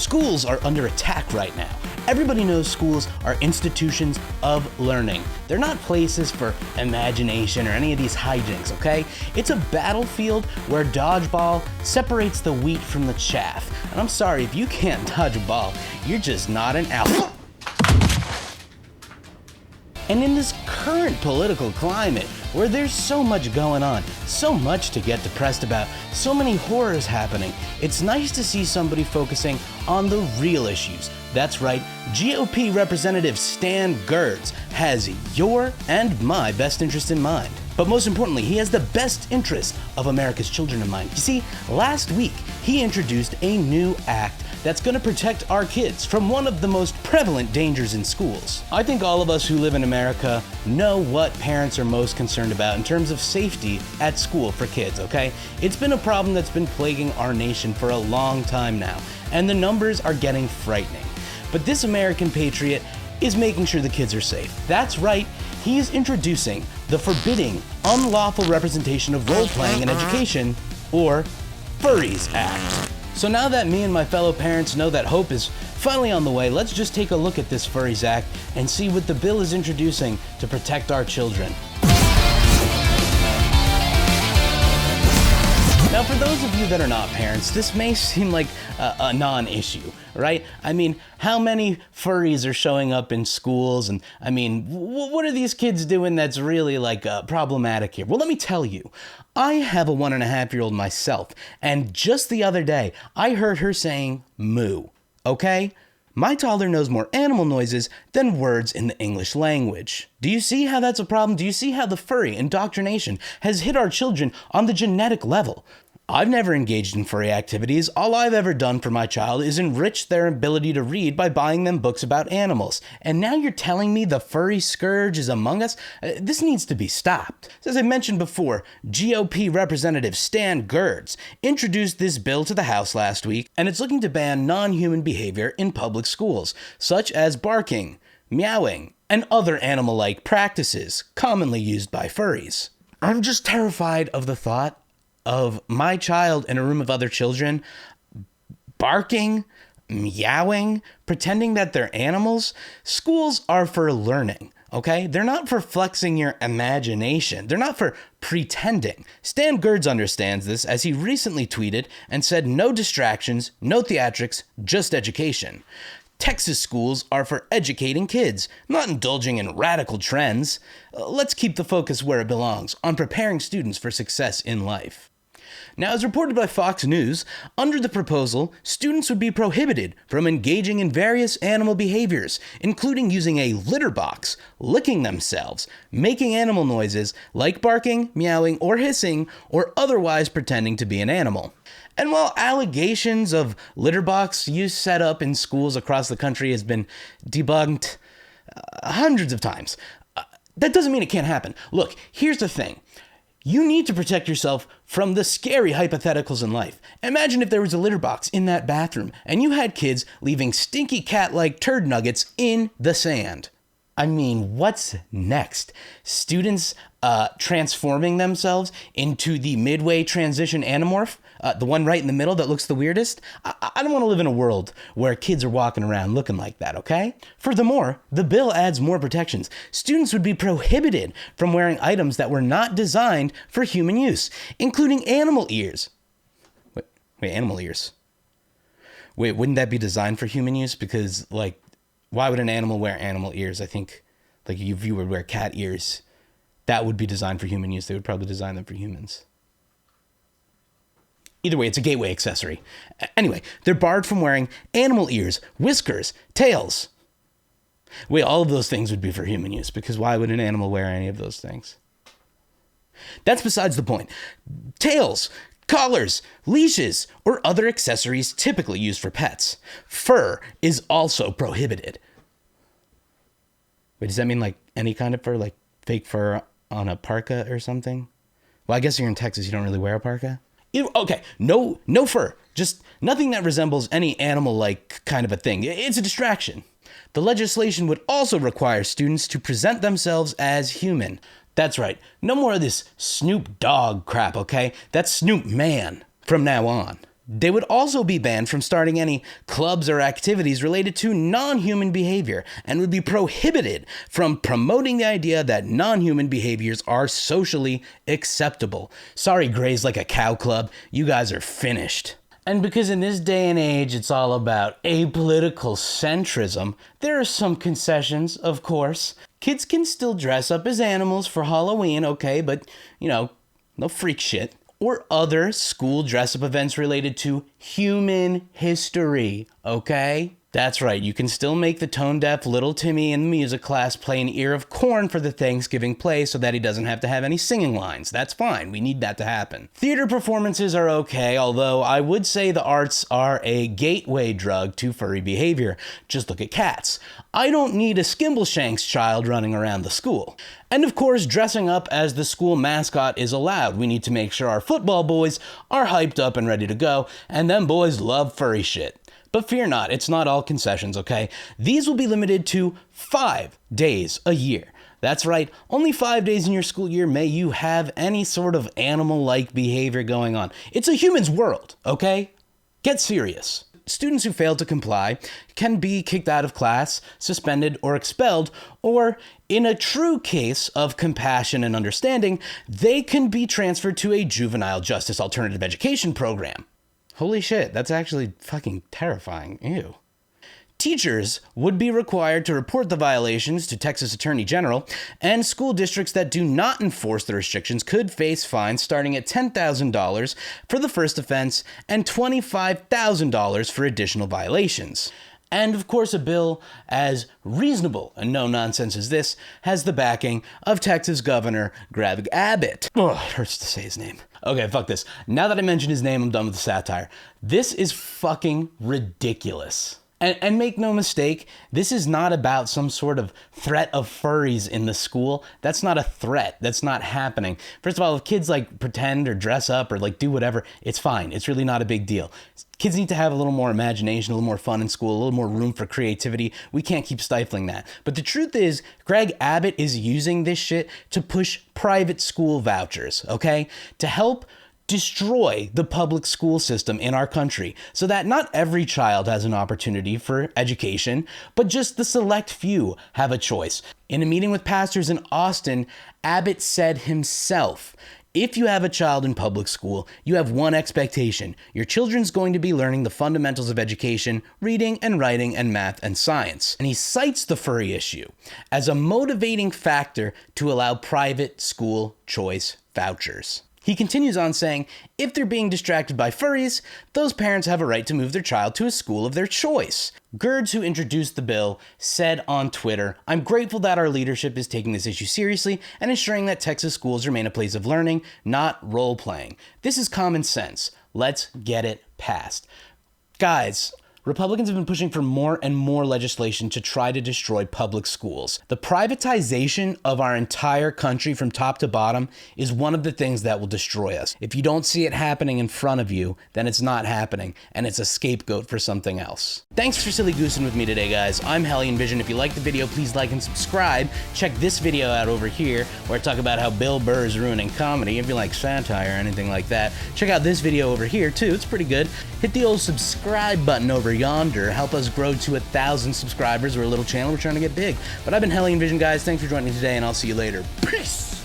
Schools are under attack right now. Everybody knows schools are institutions of learning. They're not places for imagination or any of these hijinks, okay? It's a battlefield where dodgeball separates the wheat from the chaff. And I'm sorry, if you can't dodge a ball, you're just not an alpha. And in this current political climate, where there's so much going on, so much to get depressed about, so many horrors happening, it's nice to see somebody focusing on the real issues. That's right, GOP Representative Stan Gerde has your and my best interest in mind. But most importantly, he has the best interest of America's children in mind. You see, last week, he introduced a new act that's going to protect our kids from one of the most prevalent dangers in schools. I think all of us who live in America know what parents are most concerned about in terms of safety at school for kids, okay? It's been a problem that's been plaguing our nation for a long time now, and the numbers are getting frightening. But this American patriot is making sure the kids are safe. That's right, he is introducing the Forbidding Unlawful Representation of Role-Playing in Education, or Furries Act. So now that me and my fellow parents know that hope is finally on the way, let's just take a look at this Furries Act and see what the bill is introducing to protect our children. Now, for those of you that are not parents, this may seem like a non-issue, right? I mean, how many furries are showing up in schools? And I mean, what are these kids doing that's really like problematic here? Well, let me tell you, I have a 1.5-year-old myself, and just the other day, I heard her saying moo, okay? My toddler knows more animal noises than words in the English language. Do you see how that's a problem? Do you see how the furry indoctrination has hit our children on the genetic level? I've never engaged in furry activities. All I've ever done for my child is enrich their ability to read by buying them books about animals. And now you're telling me the furry scourge is among us? This needs to be stopped. As I mentioned before, GOP Representative Stan Gerde introduced this bill to the House last week, and it's looking to ban non-human behavior in public schools, such as barking, meowing, and other animal-like practices commonly used by furries. I'm just terrified of the thought of my child in a room of other children barking, meowing, pretending that they're animals. Schools are for learning, okay? They're not for flexing your imagination. They're not for pretending. Stan Gerde understands this, as he recently tweeted and said, "No distractions, no theatrics, just education. Texas schools are for educating kids, not indulging in radical trends. Let's keep the focus where it belongs, on preparing students for success in life." Now, as reported by Fox News, under the proposal, students would be prohibited from engaging in various animal behaviors, including using a litter box, licking themselves, making animal noises like barking, meowing, or hissing, or otherwise pretending to be an animal. And while allegations of litter box use set up in schools across the country has been debunked hundreds of times, that doesn't mean it can't happen. Look, here's the thing. You need to protect yourself from the scary hypotheticals in life. Imagine if there was a litter box in that bathroom and you had kids leaving stinky cat-like turd nuggets in the sand. I mean, what's next? Students transforming themselves into the midway transition anamorph? The one right in the middle that looks the weirdest? I don't want to live in a world where kids are walking around looking like that, okay? Furthermore, the bill adds more protections. Students would be prohibited from wearing items that were not designed for human use, including animal ears. Wait, animal ears? Wait, wouldn't that be designed for human use? Because, like, why would an animal wear animal ears? I think, like, if you would wear cat ears, that would be designed for human use. They would probably design them for humans. Either way, it's a gateway accessory. Anyway, they're barred from wearing animal ears, whiskers, tails. Wait, all of those things would be for human use, because why would an animal wear any of those things? That's besides the point. Tails, collars, leashes, or other accessories typically used for pets. Fur is also prohibited. Wait, does that mean like any kind of fur, like fake fur on a parka or something? Well, I guess you're in Texas, you don't really wear a parka? Okay, no fur. Just nothing that resembles any animal-like kind of a thing. It's a distraction. The legislation would also require students to present themselves as human. That's right. No more of this Snoop Dogg crap, okay? That's Snoop Man from now on. They would also be banned from starting any clubs or activities related to non-human behavior and would be prohibited from promoting the idea that non-human behaviors are socially acceptable. Sorry, Grays Like a Cow Club, you guys are finished. And because in this day and age it's all about apolitical centrism, there are some concessions, of course. Kids can still dress up as animals for Halloween, okay, but, no freak shit. Or other school dress-up events related to human history, okay? That's right, you can still make the tone-deaf little Timmy in the music class play an ear of corn for the Thanksgiving play so that he doesn't have to have any singing lines. That's fine, we need that to happen. Theater performances are okay, although I would say the arts are a gateway drug to furry behavior. Just look at Cats. I don't need a Skimbleshanks child running around the school. And of course, dressing up as the school mascot is allowed. We need to make sure our football boys are hyped up and ready to go, and them boys love furry shit. But fear not, it's not all concessions, okay? These will be limited to 5 days a year. That's right, only 5 days in your school year may you have any sort of animal-like behavior going on. It's a human's world, okay? Get serious. Students who fail to comply can be kicked out of class, suspended, or expelled, or in a true case of compassion and understanding, they can be transferred to a juvenile justice alternative education program. Holy shit, that's actually fucking terrifying. Ew. Teachers would be required to report the violations to Texas Attorney General, and school districts that do not enforce the restrictions could face fines starting at $10,000 for the first offense and $25,000 for additional violations. And of course, a bill as reasonable and no nonsense as this has the backing of Texas Governor Gregg Abbott. Oh, it hurts to say his name. Okay, fuck this. Now that I mentioned his name, I'm done with the satire. This is fucking ridiculous. And make no mistake, this is not about some sort of threat of furries in the school. That's not a threat. That's not happening. First of all, if kids pretend or dress up or do whatever, it's fine. It's really not a big deal. Kids need to have a little more imagination, a little more fun in school, a little more room for creativity. We can't keep stifling that. But the truth is, Gregg Abbott is using this shit to push private school vouchers, okay? To help destroy the public school system in our country so that not every child has an opportunity for education, but just the select few have a choice. In a meeting with pastors in Austin, Abbott said himself, if you have a child in public school, you have one expectation. Your children's going to be learning the fundamentals of education, reading and writing and math and science. And he cites the furry issue as a motivating factor to allow private school choice vouchers. He continues on saying, if they're being distracted by furries, those parents have a right to move their child to a school of their choice. Gerde, who introduced the bill, said on Twitter, I'm grateful that our leadership is taking this issue seriously and ensuring that Texas schools remain a place of learning, not role-playing. This is common sense. Let's get it passed. Guys, Republicans have been pushing for more and more legislation to try to destroy public schools. The privatization of our entire country from top to bottom is one of the things that will destroy us. If you don't see it happening in front of you, then it's not happening, and it's a scapegoat for something else. Thanks for silly goosing with me today, guys. I'm Hellion.Vision. If you liked the video, please like and subscribe. Check this video out over here, where I talk about how Bill Burr is ruining comedy. If you like satire or anything like that, check out this video over here, too. It's pretty good. Hit the old subscribe button over yonder. Help us grow to 1,000 subscribers. We're a little channel. We're trying to get big. But I've been Hellion.Vision, guys. Thanks for joining me today, and I'll see you later. Peace!